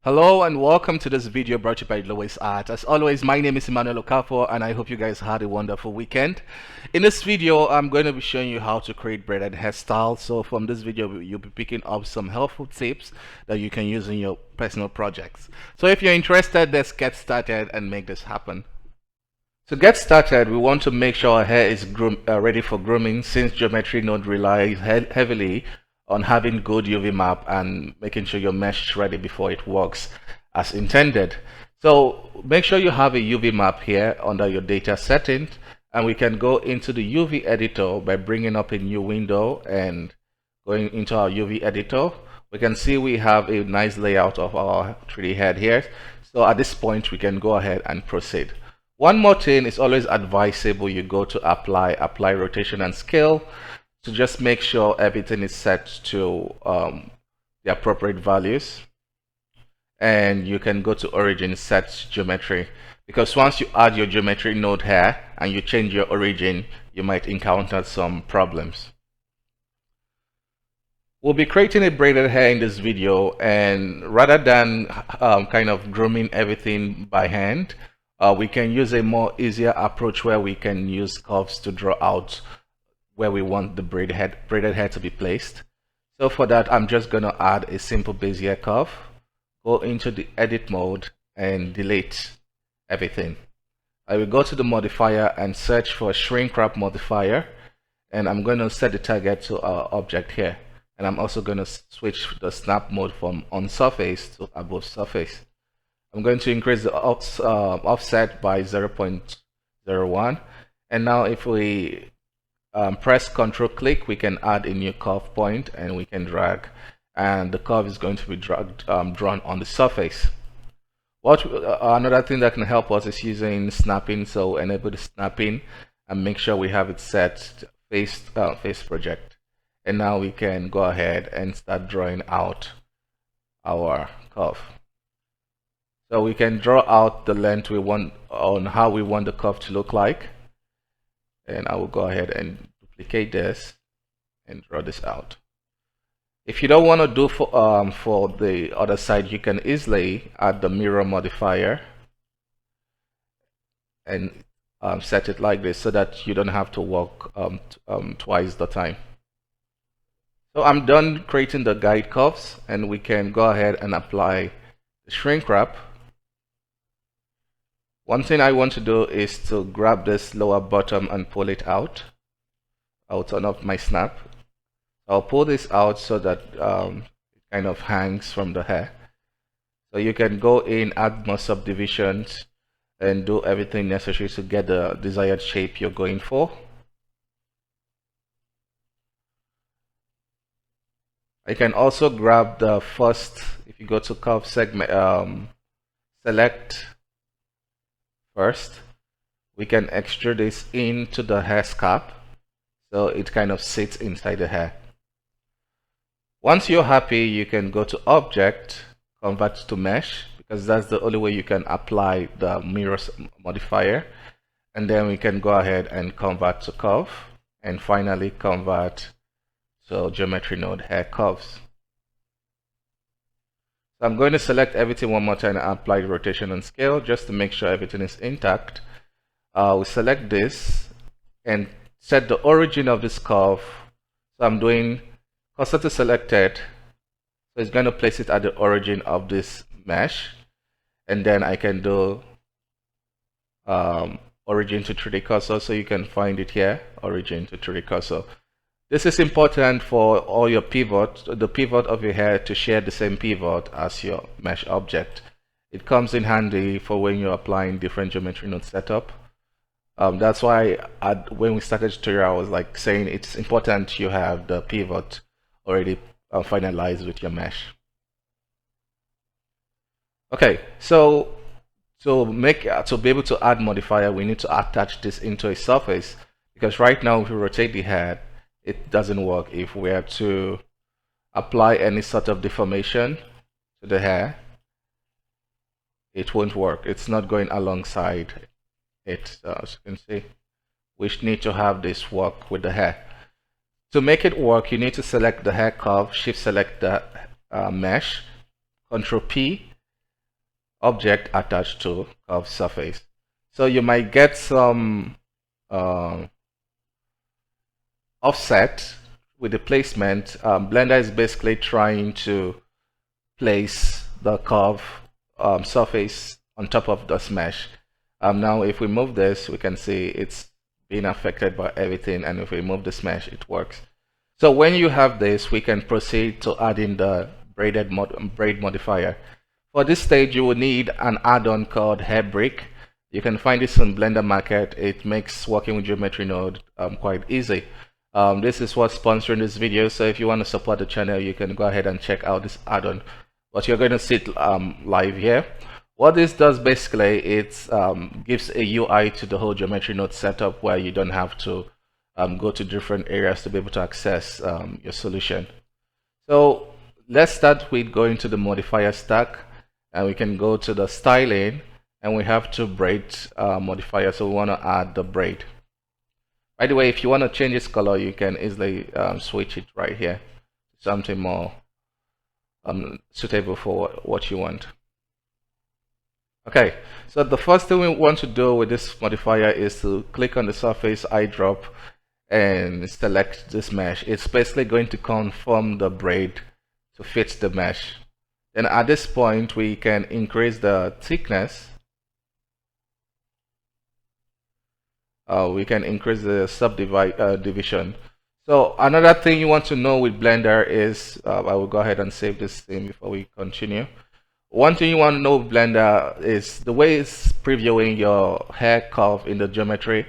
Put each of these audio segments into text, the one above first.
Hello and welcome to this video brought to you by Lois Art. As always, my name is Emmanuel Okafor and I hope you guys had a wonderful weekend. In this video, I'm going to be showing you how to create braided hairstyles. So from this video, you'll be picking up some helpful tips that you can use in your personal projects. So if you're interested, let's get started and make this happen. To get started, we want to make sure our hair is ready for grooming, since geometry node relies heavily on having good UV map and making sure your mesh is ready before it works as intended. So make sure you have a UV map here under your data settings, and we can go into the UV editor by bringing up a new window and going into our UV editor. We can see we have a nice layout of our 3D head here. So at this point, we can go ahead and proceed. One more thing, is always advisable you go to apply rotation and scale to just make sure everything is set to the appropriate values. And you can go to origin, set geometry, because once you add your geometry node here and you change your origin, you might encounter some problems. We'll be creating a braided hair in this video, and rather than kind of grooming everything by hand, we can use a more easier approach where we can use curves to draw out where we want the braided hair to be placed. So for that, I'm just going to add a simple Bezier curve, go into the edit mode and delete everything. I will go to the modifier and search for shrink wrap modifier, and I'm going to set the target to our object here. And I'm also going to switch the snap mode from on surface to above surface. I'm going to increase the offset by 0.01. And now if we press Ctrl click, we can add a new curve point and we can drag, and the curve is going to be drawn on the surface. Another thing that can help us is using snapping. So enable the snapping and make sure we have it set face project. And now we can go ahead and start drawing out our curve. So we can draw out the length we want on how we want the curve to look like. And I will go ahead and duplicate this and draw this out. If you don't want to do for the other side, you can easily add the mirror modifier and set it like this so that you don't have to work twice the time. So I'm done creating the guide curves, and we can go ahead and apply the shrink wrap. One thing I want to do is to grab this lower bottom and pull it out. I'll turn off my snap. I'll pull this out so that it kind of hangs from the hair. So you can go in, add more subdivisions, and do everything necessary to get the desired shape you're going for. I can also grab the first, if you go to curve segment, select first, we can extrude this into the hair scalp so it kind of sits inside the hair. Once you're happy, you can go to object, convert to mesh, because that's the only way you can apply the mirror modifier. And then we can go ahead and convert to curve, and finally convert to geometry node hair curves. So I'm going to select everything one more time and apply rotation and scale just to make sure everything is intact. We select this and set the origin of this curve. So I'm doing cursor to selected. So it's going to place it at the origin of this mesh. And then I can do origin to 3D cursor. So you can find it here, origin to 3D cursor. This is important for all your pivot, the pivot of your hair to share the same pivot as your mesh object. It comes in handy for when you're applying different geometry node setup. That's why when we started tutorial, I was like saying it's important you have the pivot already finalized with your mesh. Okay, so to be able to add modifier, we need to attach this into a surface, because right now if we rotate the head, it doesn't work. If we are to apply any sort of deformation to the hair, it won't work. It's not going alongside it. As you can see, we need to have this work with the hair. To make it work, you need to select the hair curve, shift select the mesh, Ctrl P, object attached to curved surface. So you might get some uh, offset with the placement. Blender is basically trying to place the curve surface on top of this mesh. Now if we move this, we can see it's being affected by everything, and if we move this mesh, it works. So when you have this, we can proceed to add in the braid modifier. For this stage, you will need an add-on called Hair Brick. You can find this on Blender Market. It makes working with Geometry Node quite easy. This is what's sponsoring this video, so if you want to support the channel, you can go ahead and check out this add-on. But you're going to see it live here. What this does basically, it gives a UI to the whole Geometry Node setup where you don't have to go to different areas to be able to access your solution. So let's start with going to the modifier stack, and we can go to the styling, and we have to braid modifier, so we want to add the braid. By the way, if you want to change its color, you can easily switch it right here, something more suitable for what you want. Okay, so the first thing we want to do with this modifier is to click on the surface eyedrop and select this mesh. It's basically going to conform the braid to fit the mesh. Then at this point, we can increase the thickness. We can increase the subdivision. So another thing you want to know with Blender is, I will go ahead and save this thing before we continue. One thing you want to know with Blender is the way it's previewing your hair curve in the geometry.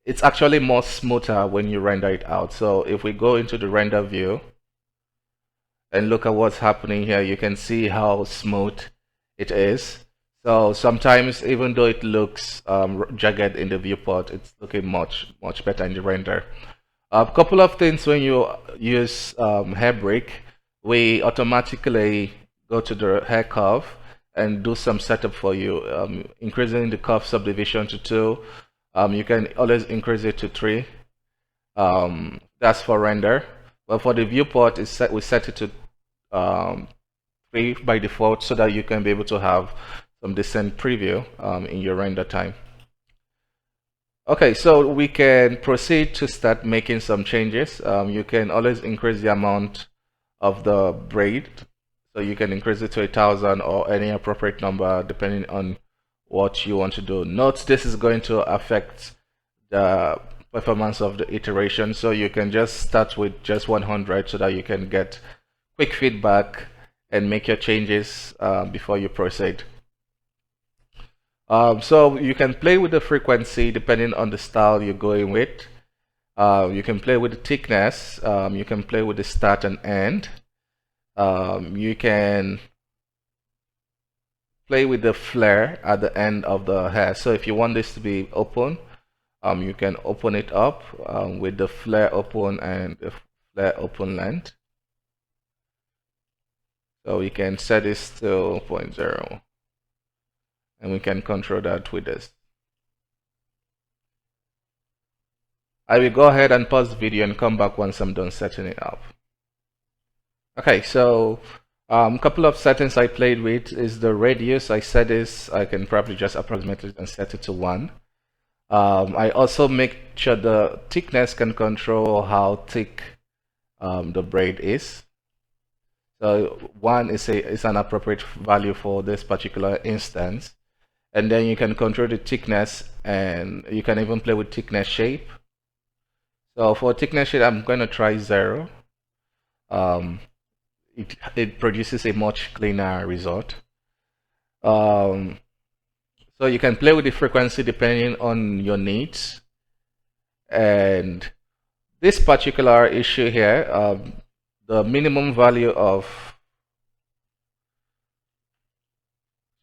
It's actually more smoother when you render it out. So if we go into the render view and look at what's happening here, you can see how smooth it is. So sometimes, even though it looks jagged in the viewport, it's looking much better in the render. A couple of things when you use Hair Brick, we automatically go to the hair curve and do some setup for you, increasing the curve subdivision to 2. You can always increase it to 3. That's for render. But for the viewport, we set it to 3 by default, so that you can be able to have some decent preview in your render time. Okay, so we can proceed to start making some changes. You can always increase the amount of the braid. So you can increase it to 1,000 or any appropriate number depending on what you want to do. Note this is going to affect the performance of the iteration, so you can just start with just 100 so that you can get quick feedback and make your changes before you proceed. So you can play with the frequency depending on the style you're going with. You can play with the thickness. You can play with the start and end. You can play with the flare at the end of the hair. So if you want this to be open, you can open it up with the flare open and the flare open length. So we can set this to 0.0, and we can control that with this. I will go ahead and pause the video and come back once I'm done setting it up. Okay, so a couple of settings I played with is the radius. I set this, I can probably just approximate it and set it to 1. I also make sure the thickness can control how thick the braid is. So 1 is an appropriate value for this particular instance. And then you can control the thickness, and you can even play with thickness shape. So for thickness shape, I'm going to try 0. It produces a much cleaner result. So you can play with the frequency depending on your needs. And this particular issue here, the minimum value of,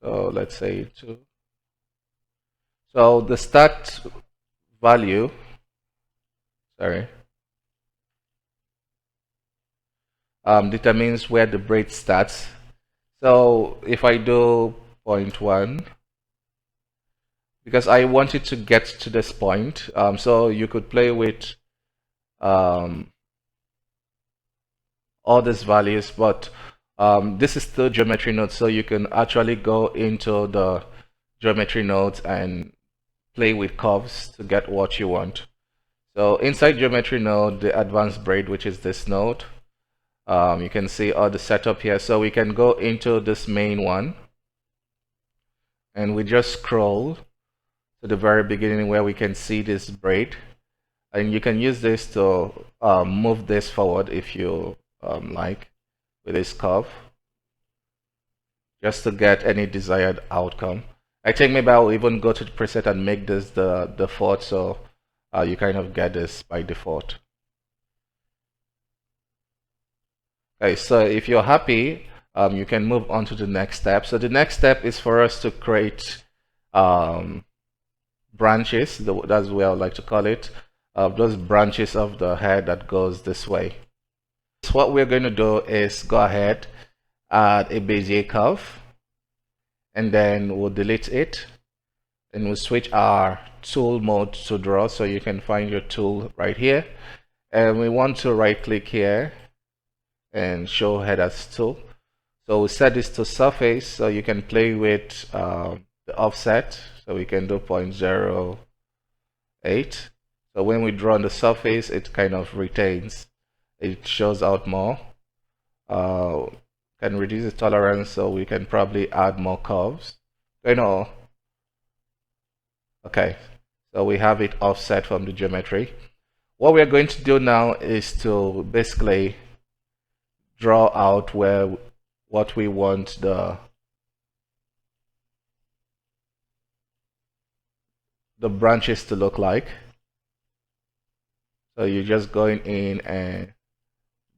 so let's say 2. So the start value, determines where the braid starts. So if I do 0.1, because I want it to get to this point, so you could play with all these values, but This is the geometry node, so you can actually go into the geometry nodes and play with curves to get what you want. So inside geometry node, the advanced braid, which is this node, you can see all the setup here. So we can go into this main one, and we just scroll to the very beginning where we can see this braid, and you can use this to move this forward if you like, with this curve, just to get any desired outcome. I think maybe I'll even go to the preset and make this the default, so you kind of get this by default. Okay, so if you're happy, you can move on to the next step. So the next step is for us to create branches. That's the way I would like to call it. Those branches of the hair that goes this way. So what we're going to do is go ahead, add a Bezier curve, and then we'll delete it, and we'll switch our tool mode to draw. So you can find your tool right here, and we want to right click here and show head as tool. So we'll set this to surface, so you can play with the offset. So we can do 0.08. So when we draw on the surface, it kind of retains, it shows out more. Can reduce the tolerance, so we can probably add more curves. Okay, so we have it offset from the geometry. What we're going to do now is to basically draw out what we want the branches to look like. So you're just going in and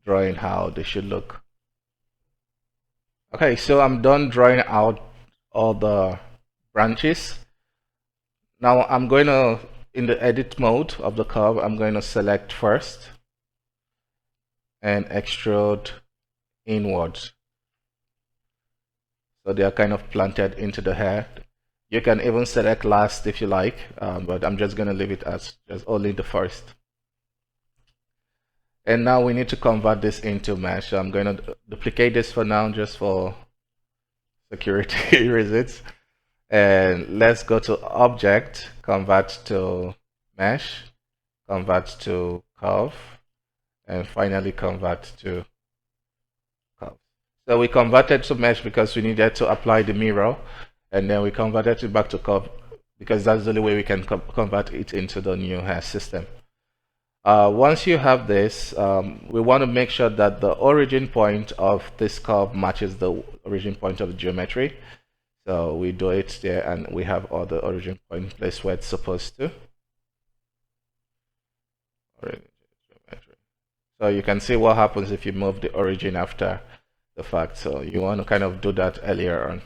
drawing how they should look. Okay, so I'm done drawing out all the branches. Now I'm going to, in the edit mode of the curve, I'm going to select first and extrude inwards. So they are kind of planted into the hair. You can even select last if you like, but I'm just going to leave it as just only the first. And now we need to convert this into mesh. So I'm going to duplicate this for now, just for security reasons. And let's go to object, convert to mesh, convert to curve, and finally convert to curve. So we converted to mesh because we needed to apply the mirror, and then we converted it back to curve because that's the only way we can convert it into the new hair system. Once you have this, we want to make sure that the origin point of this curve matches the origin point of the geometry. So we do it there, and we have all the origin point placed where it's supposed to. So you can see what happens if you move the origin after the fact. So you want to kind of do that earlier on.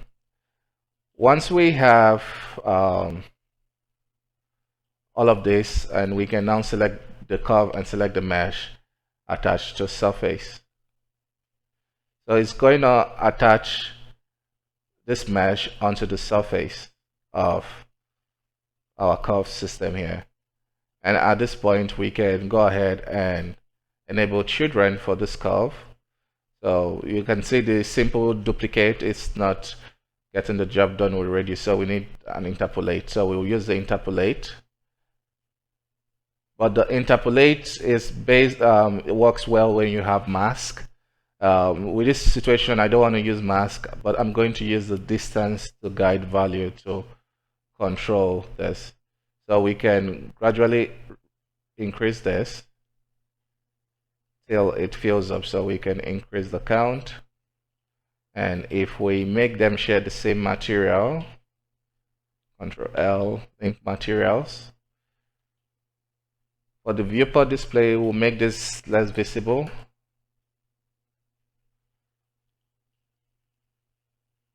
Once we have all of this, and we can now select the curve and select the mesh attached to surface. So it's going to attach this mesh onto the surface of our curve system here. And at this point, we can go ahead and enable children for this curve. So you can see the simple duplicate is not getting the job done already, so we need an interpolate. So we'll use the interpolate. But the interpolate is based, it works well when you have mask. With this situation, I don't want to use mask, but I'm going to use the distance to guide value to control this. So we can gradually increase this till it fills up, so we can increase the count. And if we make them share the same material, Control L, link materials. For the viewport display, we'll make this less visible.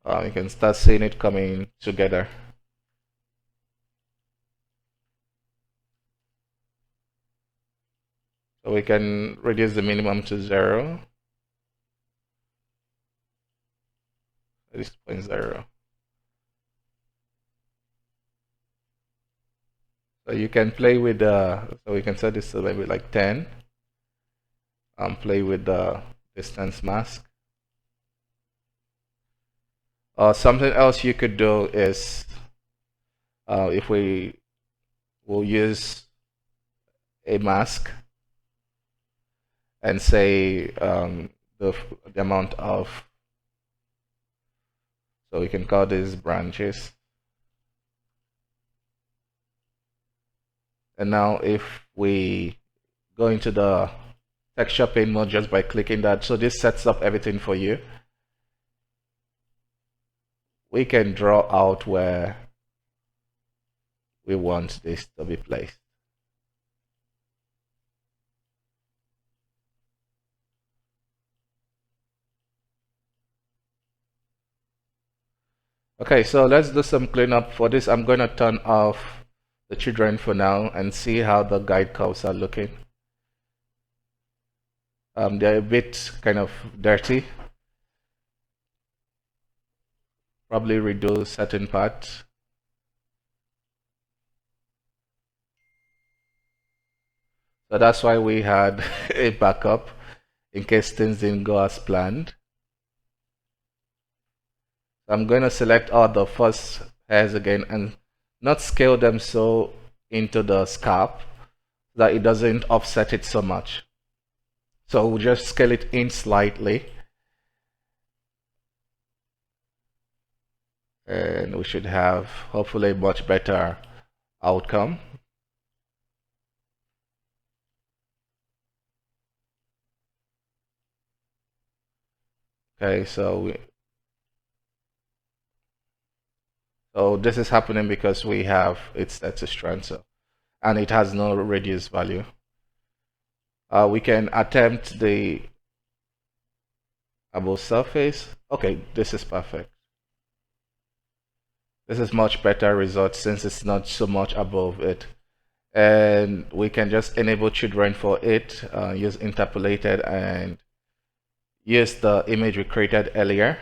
You can start seeing it coming together. So we can reduce the minimum to 0. At least 0.0. So you can play with the, so we can set this to maybe like 10. Play with the distance mask. Something else you could do is if we will use a mask and say the amount of, so we can call these branches. And now if we go into the texture paint mode just by clicking that, so this sets up everything for you. We can draw out where we want this to be placed. Okay, so let's do some cleanup. For this, I'm going to turn off the children for now and see how the guide curves are looking. They're a bit kind of dirty. Probably redo certain parts. So that's why we had a backup in case things didn't go as planned. So I'm going to select all the first hairs again and not scale them so into the scalp so that it doesn't offset it so much. So we'll just scale it in slightly. And we should have hopefully a much better outcome. Okay, so this is happening because we have its that's a strand, so and it has no radius value. We can attempt the above surface. Okay, this is perfect. This is much better result since it's not so much above it. And we can just enable children for it, use interpolated and use the image we created earlier.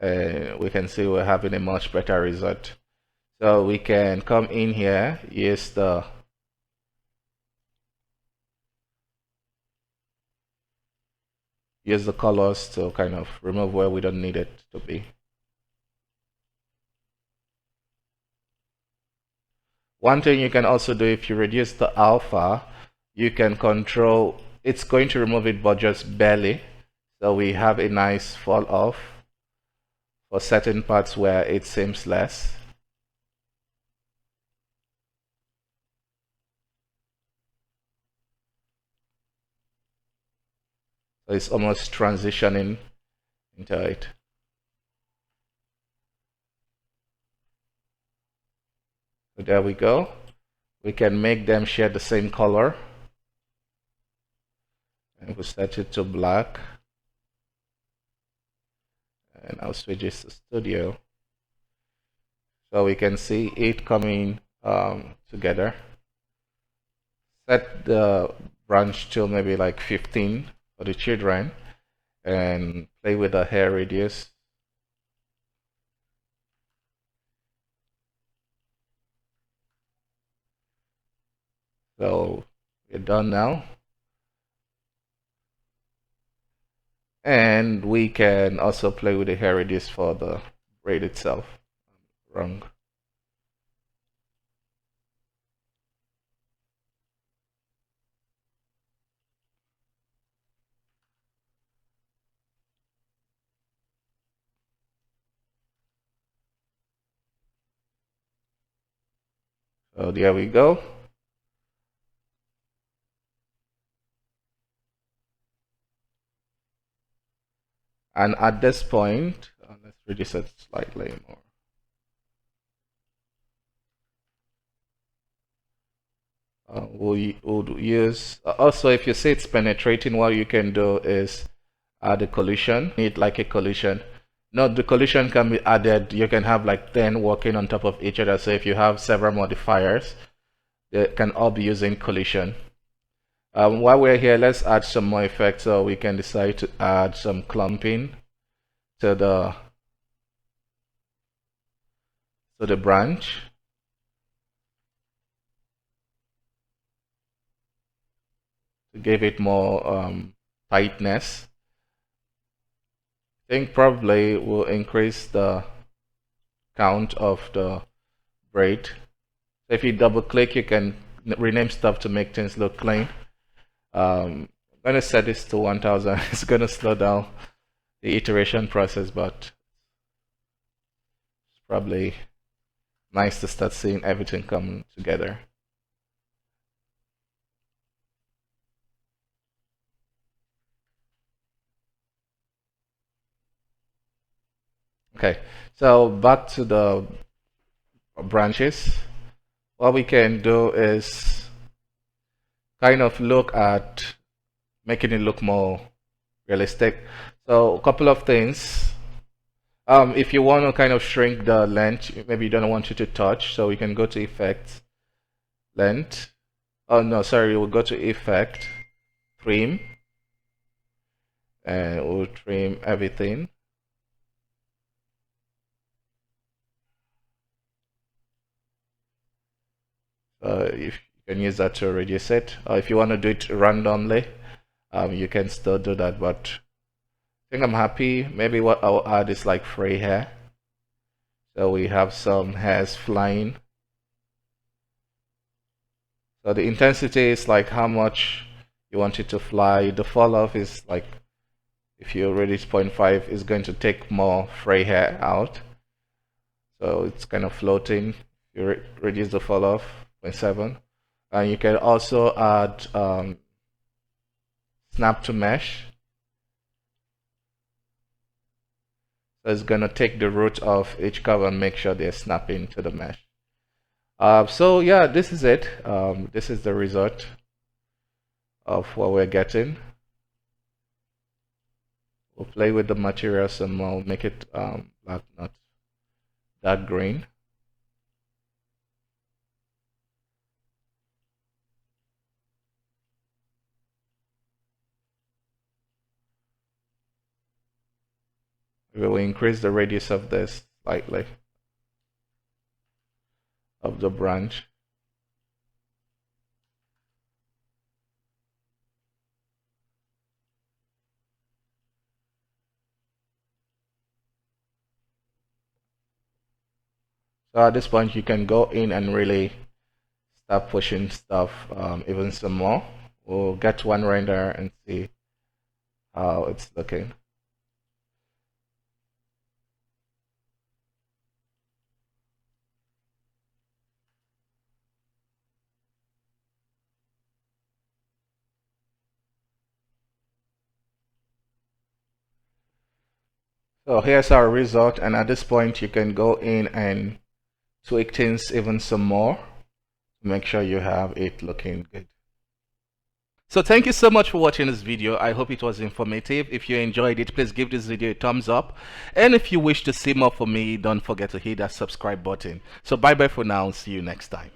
We can see we're having a much better result. So we can come in here, use the colors to kind of remove where we don't need it to be. One thing you can also do, if you reduce the alpha, you can control, it's going to remove it but just barely. So we have a nice fall off for certain parts where it seems less. So it's almost transitioning into it. So there we go. We can make them share the same color. And we'll set it to black. And I'll switch this to studio. So we can see it coming together. Set the branch till maybe like 15 for the children and play with the hair radius. So we're done now. And we can also play with the hair radius for the braid itself. Wrong. So there we go. And at this point, let's reduce it slightly more. We'll use, also if you see it's penetrating, what you can do is add a collision, need like a collision. No, the collision can be added, you can have like 10 working on top of each other. So if you have several modifiers, they can all be using collision. While we're here, let's add some more effects. So we can decide to add some clumping to the branch. To give it more tightness. think probably will increase the count of the braid. So if you double click, you can rename stuff to make things look clean. I'm going to set this to 1000. It's going to slow down the iteration process, but it's probably nice to start seeing everything come together. Okay, so back to the branches. What we can do is kind of look at making it look more realistic. So a couple of things. If you want to kind of shrink the length, maybe you don't want it to touch, so we can go to Effect, Length. Oh no, sorry, we'll go to Effect, Trim, and we'll trim everything. If you can use that to reduce it, or if you want to do it randomly, you can still do that, but I think I'm happy. Maybe what I'll add is like fray hair. So we have some hairs flying. So the intensity is like how much you want it to fly. The fall off is like, if you reduce 0.5, it's going to take more fray hair out. So it's kind of floating. You reduce the fall off 0.7. And you can also add snap to mesh. So it's going to take the root of each curve and make sure they're snapping to the mesh. So yeah, this is it. This is the result of what we're getting. We'll play with the materials and we'll make it black, not dark green. We will increase the radius of this slightly, of the branch. So at this point, you can go in and really start pushing stuff even some more. We'll get one render and see how it's looking. So here's our result, and at this point you can go in and tweak things even some more to make sure you have it looking good. So thank you so much for watching this video. I hope it was informative. If you enjoyed it, please give this video a thumbs up. And if you wish to see more from me, don't forget to hit that subscribe button. So bye bye for now. See you next time.